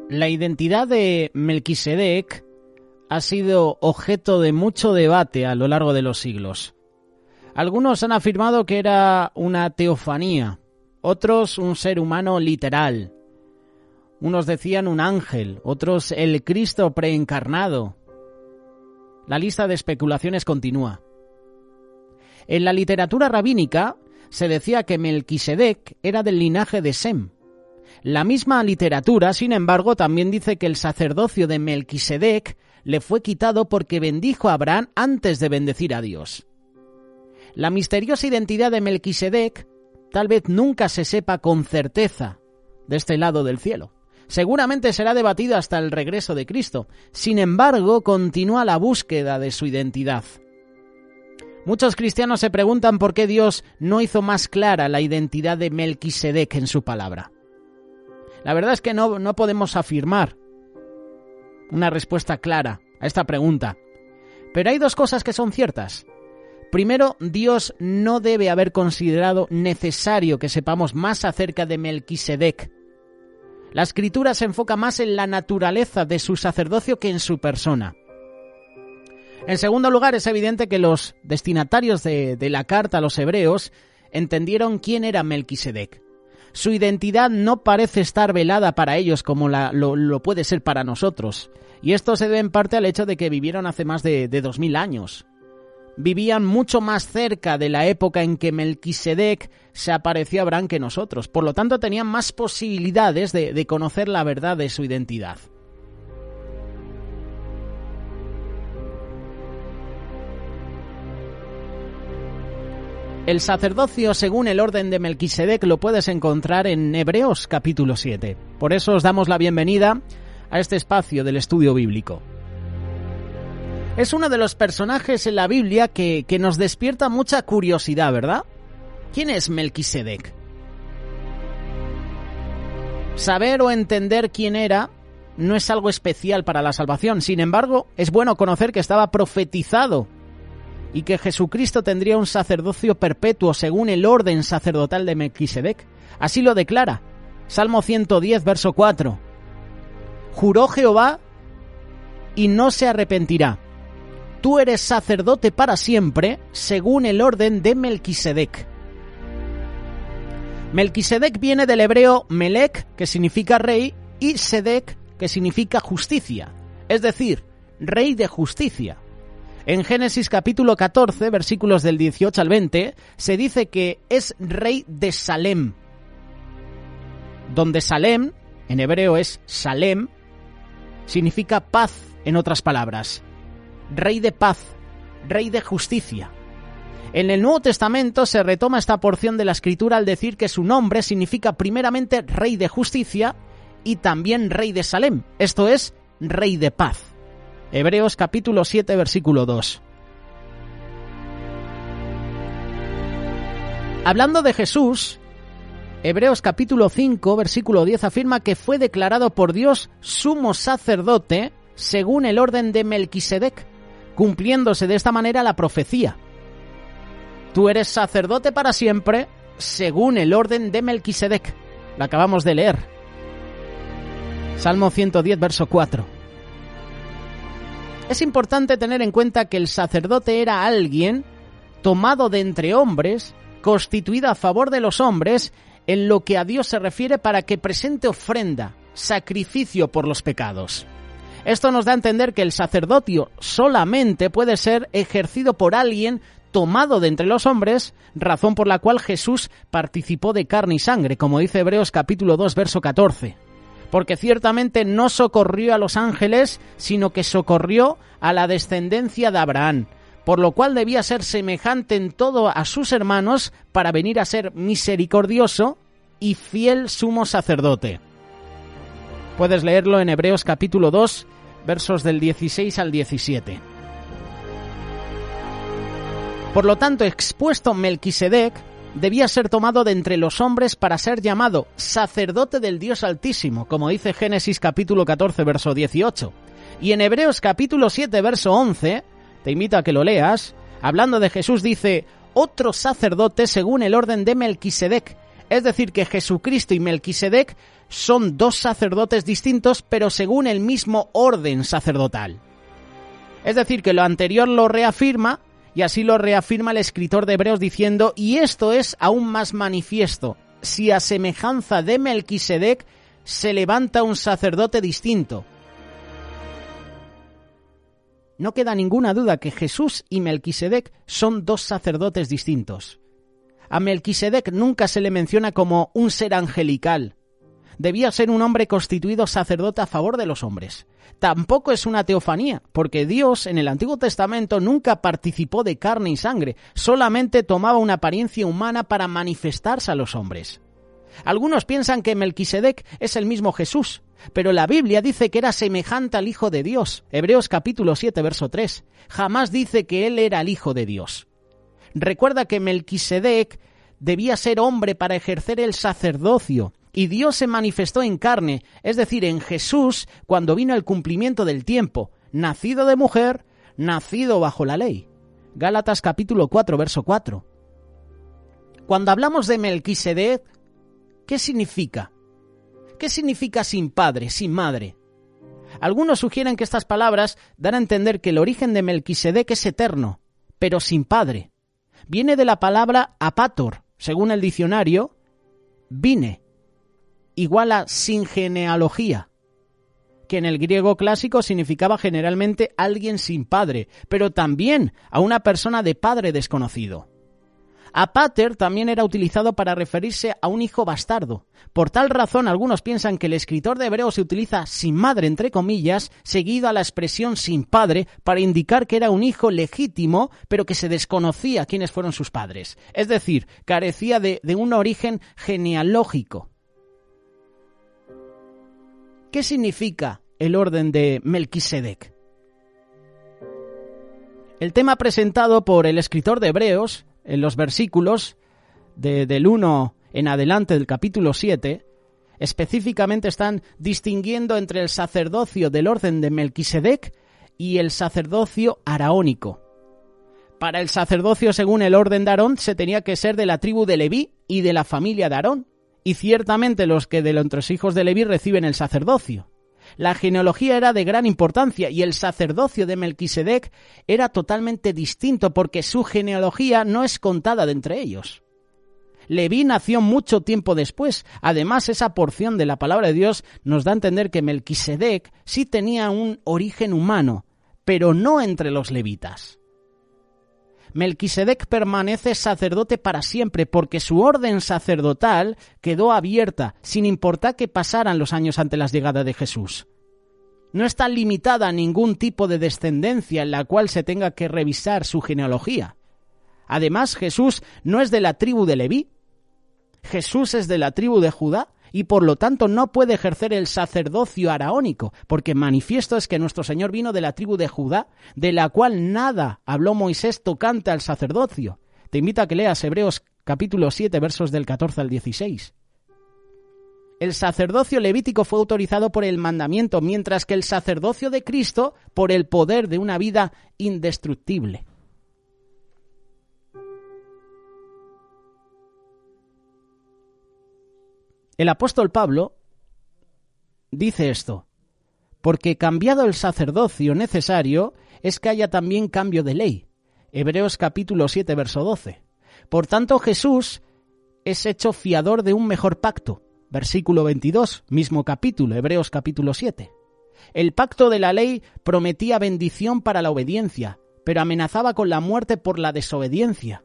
La identidad de Melquisedec ha sido objeto de mucho debate a lo largo de los siglos. Algunos han afirmado que era una teofanía, otros un ser humano literal. Unos decían un ángel, otros el Cristo preencarnado. La lista de especulaciones continúa. En la literatura rabínica se decía que Melquisedec era del linaje de Sem. La misma literatura, sin embargo, también dice que el sacerdocio de Melquisedec le fue quitado porque bendijo a Abraham antes de bendecir a Dios. La misteriosa identidad de Melquisedec tal vez nunca se sepa con certeza de este lado del cielo. Seguramente será debatido hasta el regreso de Cristo. Sin embargo, continúa la búsqueda de su identidad. Muchos cristianos se preguntan por qué Dios no hizo más clara la identidad de Melquisedec en su palabra. La verdad es que no podemos afirmar una respuesta clara a esta pregunta. Pero hay dos cosas que son ciertas. Primero, Dios no debe haber considerado necesario que sepamos más acerca de Melquisedec. La Escritura se enfoca más en la naturaleza de su sacerdocio que en su persona. En segundo lugar, es evidente que los destinatarios de la carta a los hebreos entendieron quién era Melquisedec. Su identidad no parece estar velada para ellos como lo puede ser para nosotros. Y esto se debe en parte al hecho de que vivieron hace más de 2000 años. Vivían mucho más cerca de la época en que Melquisedec se apareció a Abraham que nosotros. Por lo tanto, tenían más posibilidades de conocer la verdad de su identidad. El sacerdocio según el orden de Melquisedec lo puedes encontrar en Hebreos capítulo 7. Por eso os damos la bienvenida a este espacio del estudio bíblico. Es uno de los personajes en la Biblia que nos despierta mucha curiosidad, ¿verdad? ¿Quién es Melquisedec? Saber o entender quién era no es algo especial para la salvación. Sin embargo, es bueno conocer que estaba profetizado y que Jesucristo tendría un sacerdocio perpetuo según el orden sacerdotal de Melquisedec. Así lo declara Salmo 110, verso 4. Juró Jehová y no se arrepentirá. Tú eres sacerdote para siempre, según el orden de Melquisedec. Melquisedec viene del hebreo melech, que significa rey, y sedec, que significa justicia, es decir, rey de justicia. En Génesis capítulo 14, versículos del 18 al 20, se dice que es rey de Salem, donde Salem, en hebreo es Salem, significa paz, en otras palabras. Rey de paz, rey de justicia. En el Nuevo Testamento se retoma esta porción de la Escritura al decir que su nombre significa primeramente rey de justicia y también rey de Salem, esto es, rey de paz. Hebreos capítulo 7, versículo 2. Hablando de Jesús, Hebreos capítulo 5, versículo 10 afirma que fue declarado por Dios sumo sacerdote según el orden de Melquisedec, cumpliéndose de esta manera la profecía. Tú eres sacerdote para siempre según el orden de Melquisedec. La acabamos de leer. Salmo 110, verso 4. Es importante tener en cuenta que el sacerdote era alguien tomado de entre hombres, constituido a favor de los hombres, en lo que a Dios se refiere para que presente ofrenda, sacrificio por los pecados. Esto nos da a entender que el sacerdocio solamente puede ser ejercido por alguien tomado de entre los hombres, razón por la cual Jesús participó de carne y sangre, como dice Hebreos capítulo 2, verso 14. Porque ciertamente no socorrió a los ángeles, sino que socorrió a la descendencia de Abraham, por lo cual debía ser semejante en todo a sus hermanos para venir a ser misericordioso y fiel sumo sacerdote. Puedes leerlo en Hebreos capítulo 2, versos del 16 al 17. Por lo tanto, expuesto Melquisedec debía ser tomado de entre los hombres para ser llamado sacerdote del Dios Altísimo, como dice Génesis capítulo 14, verso 18. Y en Hebreos capítulo 7, verso 11, te invito a que lo leas, hablando de Jesús dice, otro sacerdote según el orden de Melquisedec, Es decir, que Jesucristo y Melquisedec son dos sacerdotes distintos, pero según el mismo orden sacerdotal. Es decir, que lo anterior lo reafirma, y así lo reafirma el escritor de Hebreos diciendo, y esto es aún más manifiesto, si a semejanza de Melquisedec se levanta un sacerdote distinto. No queda ninguna duda que Jesús y Melquisedec son dos sacerdotes distintos. A Melquisedec nunca se le menciona como un ser angelical. Debía ser un hombre constituido sacerdote a favor de los hombres. Tampoco es una teofanía, porque Dios en el Antiguo Testamento nunca participó de carne y sangre, solamente tomaba una apariencia humana para manifestarse a los hombres. Algunos piensan que Melquisedec es el mismo Jesús, pero la Biblia dice que era semejante al Hijo de Dios. Hebreos capítulo 7, verso 3. Jamás dice que él era el Hijo de Dios. Recuerda que Melquisedec debía ser hombre para ejercer el sacerdocio, y Dios se manifestó en carne, es decir, en Jesús, cuando vino el cumplimiento del tiempo, nacido de mujer, nacido bajo la ley. Gálatas capítulo 4, verso 4. Cuando hablamos de Melquisedec, ¿qué significa? ¿Qué significa sin padre, sin madre? Algunos sugieren que estas palabras dan a entender que el origen de Melquisedec es eterno, pero sin padre. Viene de la palabra apator, según el diccionario, vine, igual a sin genealogía, que en el griego clásico significaba generalmente alguien sin padre, pero también a una persona de padre desconocido. Apater también era utilizado para referirse a un hijo bastardo. Por tal razón, algunos piensan que el escritor de Hebreos se utiliza sin madre, entre comillas, seguido a la expresión sin padre, para indicar que era un hijo legítimo, pero que se desconocía quiénes fueron sus padres. Es decir, carecía de un origen genealógico. ¿Qué significa el orden de Melquisedec? El tema presentado por el escritor de Hebreos en los versículos del 1 en adelante del capítulo 7, específicamente están distinguiendo entre el sacerdocio del orden de Melquisedec y el sacerdocio araónico. Para el sacerdocio según el orden de Aarón se tenía que ser de la tribu de Leví y de la familia de Aarón, y ciertamente los que de los hijos de Leví reciben el sacerdocio. La genealogía era de gran importancia y el sacerdocio de Melquisedec era totalmente distinto porque su genealogía no es contada de entre ellos. Leví nació mucho tiempo después. Además, esa porción de la palabra de Dios nos da a entender que Melquisedec sí tenía un origen humano, pero no entre los levitas. Melquisedec permanece sacerdote para siempre porque su orden sacerdotal quedó abierta, sin importar que pasaran los años ante la llegada de Jesús. No está limitada a ningún tipo de descendencia en la cual se tenga que revisar su genealogía. Además, Jesús no es de la tribu de Leví. Jesús es de la tribu de Judá y por lo tanto no puede ejercer el sacerdocio araónico, porque manifiesto es que nuestro Señor vino de la tribu de Judá, de la cual nada habló Moisés tocante al sacerdocio. Te invito a que leas Hebreos capítulo 7, versos del 14 al 16. El sacerdocio levítico fue autorizado por el mandamiento, mientras que el sacerdocio de Cristo por el poder de una vida indestructible. El apóstol Pablo dice esto: porque cambiado el sacerdocio necesario, es que haya también cambio de ley. Hebreos capítulo 7, verso 12. Por tanto, Jesús es hecho fiador de un mejor pacto. Versículo 22, mismo capítulo, Hebreos capítulo 7. El pacto de la ley prometía bendición para la obediencia, pero amenazaba con la muerte por la desobediencia.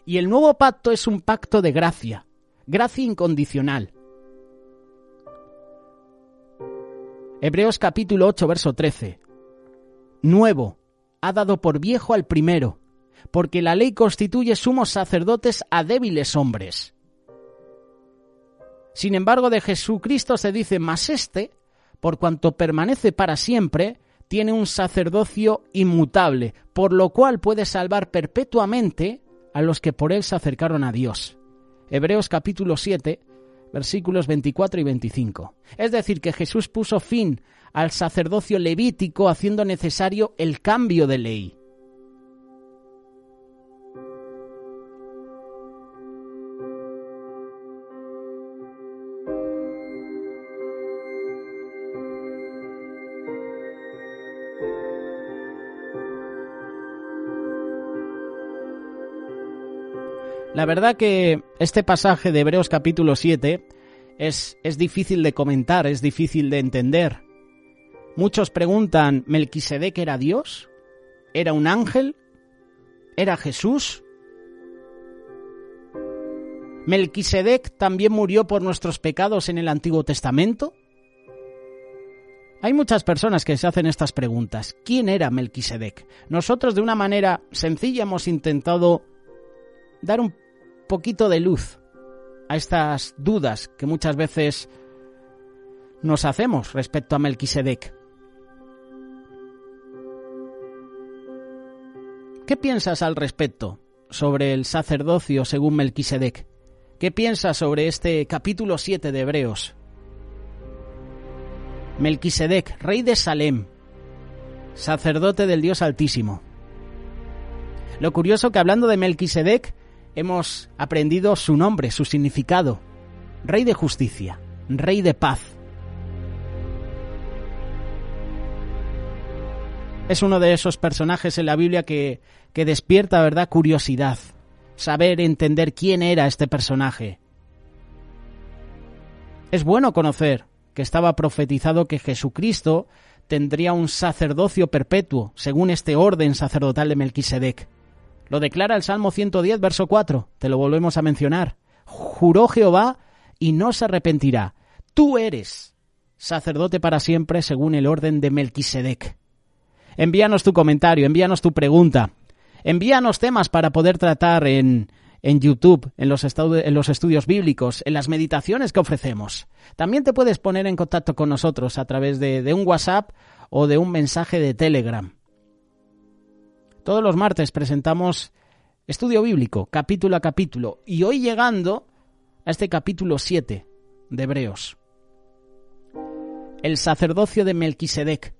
Y el nuevo pacto es un pacto de gracia. Gracia incondicional. Hebreos capítulo 8, verso 13. Nuevo, ha dado por viejo al primero, porque la ley constituye sumos sacerdotes a débiles hombres. Sin embargo, de Jesucristo se dice, mas este, por cuanto permanece para siempre, tiene un sacerdocio inmutable, por lo cual puede salvar perpetuamente a los que por él se acercaron a Dios. Hebreos capítulo 7, versículos 24 y 25. Es decir, que Jesús puso fin al sacerdocio levítico haciendo necesario el cambio de ley. La verdad que este pasaje de Hebreos capítulo 7 es difícil de comentar, es difícil de entender. Muchos preguntan, ¿Melquisedec era Dios? ¿Era un ángel? ¿Era Jesús? ¿Melquisedec también murió por nuestros pecados en el Antiguo Testamento? Hay muchas personas que se hacen estas preguntas. ¿Quién era Melquisedec? Nosotros de una manera sencilla hemos intentado dar un poquito de luz a estas dudas que muchas veces nos hacemos respecto a Melquisedec. ¿Qué piensas al respecto sobre el sacerdocio según Melquisedec? ¿Qué piensas sobre este capítulo 7 de Hebreos? Melquisedec, rey de Salem, sacerdote del Dios Altísimo. Lo curioso que hablando de Melquisedec hemos aprendido su nombre, su significado. Rey de justicia, rey de paz. Es uno de esos personajes en la Biblia que despierta, ¿verdad?, curiosidad. Saber, entender quién era este personaje. Es bueno conocer que estaba profetizado que Jesucristo tendría un sacerdocio perpetuo, según este orden sacerdotal de Melquisedec. Lo declara el Salmo 110, verso 4. Te lo volvemos a mencionar. Juró Jehová y no se arrepentirá. Tú eres sacerdote para siempre según el orden de Melquisedec. Envíanos tu comentario, envíanos tu pregunta. Envíanos temas para poder tratar en YouTube, en los estudios bíblicos, en las meditaciones que ofrecemos. También te puedes poner en contacto con nosotros a través de un WhatsApp o de un mensaje de Telegram. Todos los martes presentamos estudio bíblico, capítulo a capítulo, y hoy llegando a este capítulo 7 de Hebreos. El sacerdocio de Melquisedec.